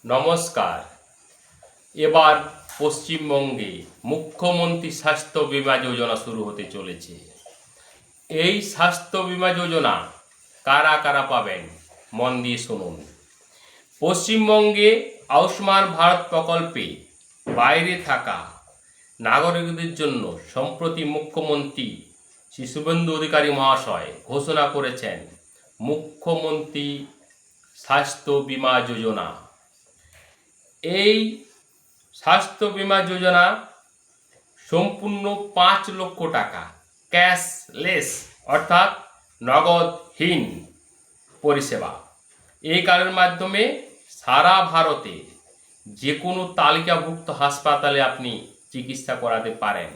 নমস্কার। এবার পশ্চিমবঙ্গে মুখ্যমন্ত্রী স্বাস্থ্য বীমা যোজনা শুরু হতে চলেছে। এই স্বাস্থ্য বীমা যোজনা কারা কারা পাবেন মন দিয়ে শুনুন। পশ্চিমবঙ্গে আয়ুষ্মান ভারত প্রকল্পে বাইরে থাকা নাগরিকদের জন্য সম্প্রতি মুখ্যমন্ত্রী শ্রী শুভেন্দু অধিকারী মহাশয় ঘোষণা করেছেন মুখ্যমন্ত্রী স্বাস্থ্য বীমা যোজনা। এই স্বাস্থ্য বীমা যোজনা সম্পূর্ণ ৫ লক্ষ টাকা ক্যাশলেস অর্থাৎ নগদহীন পরিষেবা। এই কার্ডের মাধ্যমে সারা ভারতে যে কোনো তালিকাভুক্ত হাসপাতালে আপনি চিকিৎসা করাতে পারেন।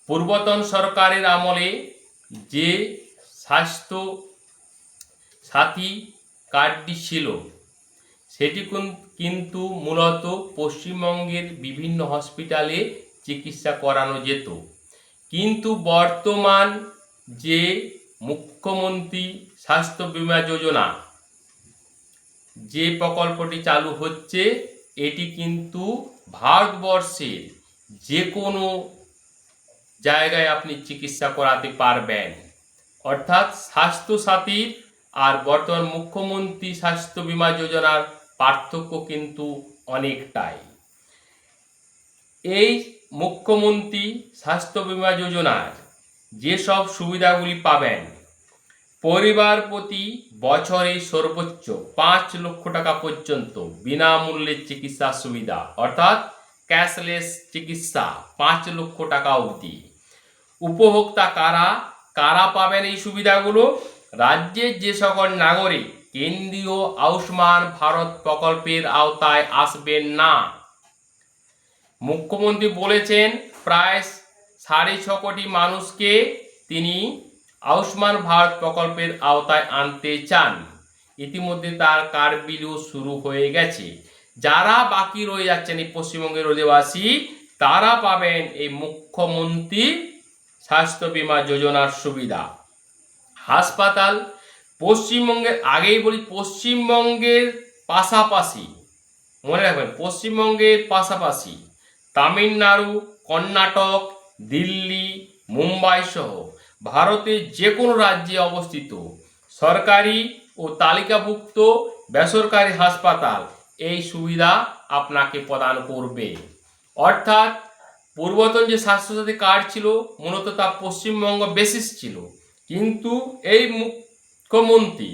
পূর্বতন সরকারের আমলে যে স্বাস্থ্য সাথী কার্ডটি ছিল সেটি কিন্তু মূলত পশ্চিমবঙ্গের বিভিন্ন হসপিটালে চিকিৎসা করানো যেত, কিন্তু বর্তমান যে মুখ্যমন্ত্রী স্বাস্থ্য বীমা যোজনা যে প্রকল্পটি চালু হচ্ছে এটি কিন্তু ভারতবর্ষের যে কোনো জায়গায় আপনি চিকিৎসা করাতে পারবেন। অর্থাৎ স্বাস্থ্যসাথীর আর বর্তমান মুখ্যমন্ত্রী স্বাস্থ্য বীমা যোজনার পার্থক্য কিন্তু অনেকটাই। এই মুখ্যমন্ত্রী স্বাস্থ্য বীমা যোজনার যেসব সুবিধাগুলি পাবেন, পরিবার প্রতি বছরে সর্বোচ্চ ৫ লক্ষ টাকা পর্যন্ত বিনামূল্যে চিকিৎসা সুবিধা অর্থাৎ ক্যাশলেস চিকিৎসা ৫ লক্ষ টাকা অবধি। উপভোক্তা কারা কারা পাবেন এই সুবিধাগুলো? রাজ্যের যে সকল নাগরিক কেন্দ্রীয় আয়ুষ্মান ভারত প্রকল্পের আওতায় আসবেন না। মুখ্যমন্ত্রী বলেছেন প্রায় ৬.৫ কোটি মানুষকে তিনি আয়ুষ্মান ভারত প্রকল্পের আওতায় আনতে চান। ইতিমধ্যে তার কার্ড বিলিও শুরু হয়ে গেছে। যারা বাকি রয়ে যাচ্ছেন এই পশ্চিমবঙ্গের অধিবাসী তারা পাবেন এই মুখ্যমন্ত্রী স্বাস্থ্য বীমা যোজনার সুবিধা। হাসপাতাল পশ্চিমবঙ্গের আগেই বলি পশ্চিমবঙ্গের পাশাপাশি মনে রাখবেন পশ্চিমবঙ্গের পাশাপাশি তামিলনাড়ু, কর্ণাটক, দিল্লি, মুম্বাই সহ ভারতের যে কোনো রাজ্যে অবস্থিত সরকারি ও তালিকাভুক্ত বেসরকারি হাসপাতাল এই সুবিধা আপনাকে প্রদান করবে। অর্থাৎ পূর্বতন যে স্বাস্থ্যসাথী কার্ড ছিল মূলত তা পশ্চিমবঙ্গ বেসিস ছিল, কিন্তু এই মুখ্যমন্ত্রী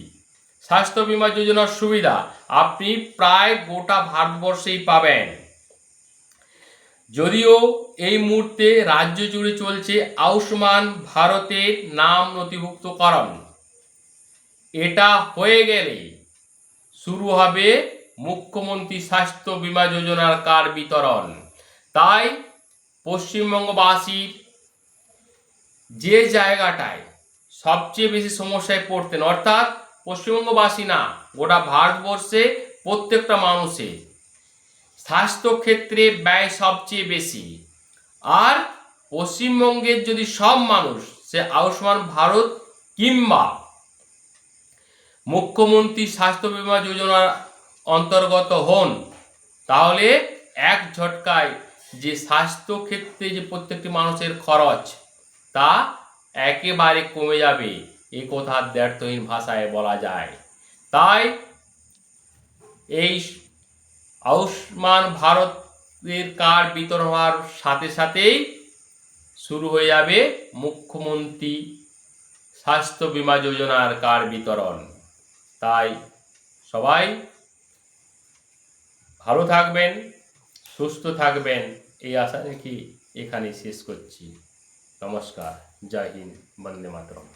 স্বাস্থ্য বীমা যোজনার সুবিধা আপনি প্রায় গোটা ভারতবর্ষেই পাবেন। যদিও এই মুহূর্তে রাজ্য জুড়ে চলছে আয়ুষ্মান ভারতের নাম নথিভুক্তকরণ, এটা হয়ে গেলে শুরু হবে মুখ্যমন্ত্রী স্বাস্থ্য বীমা যোজনার কার্ড বিতরণ। তাই পশ্চিমবঙ্গবাসীর যে জায়গাটায় সবচেয়ে বেশি সমস্যায় পড়তেন, অর্থাৎ পশ্চিমবঙ্গবাসী না গোটা ভারতবর্ষে প্রত্যেকটা মানুষের স্বাস্থ্যক্ষেত্রে ব্যয় সবচেয়ে বেশি, আর পশ্চিমবঙ্গের যদি সব মানুষ সে আয়ুষ্মান ভারত কিংবা মুখ্যমন্ত্রী স্বাস্থ্য বীমা যোজনার অন্তর্গত হন তাহলে এক ঝটকায় যে স্বাস্থ্যক্ষেত্রে যে প্রত্যেকটি মানুষের খরচ তা একেবারে কমে যাবে, এ কথা দ্ব্যর্থহীন ভাষায় বলা যায়। তাই এই আয়ুষ্মান ভারতের কার্ড বিতরণ হওয়ার সাথে সাথেই শুরু হয়ে যাবে মুখ্যমন্ত্রী স্বাস্থ্য বীমা যোজনার কার্ড বিতরণ। তাই সবাই ভালো থাকবেন, সুস্থ থাকবেন এই আশা রেখে এখানে শেষ করছি। নমস্কার, জয় হিন্দ, বন্দে মাতরম।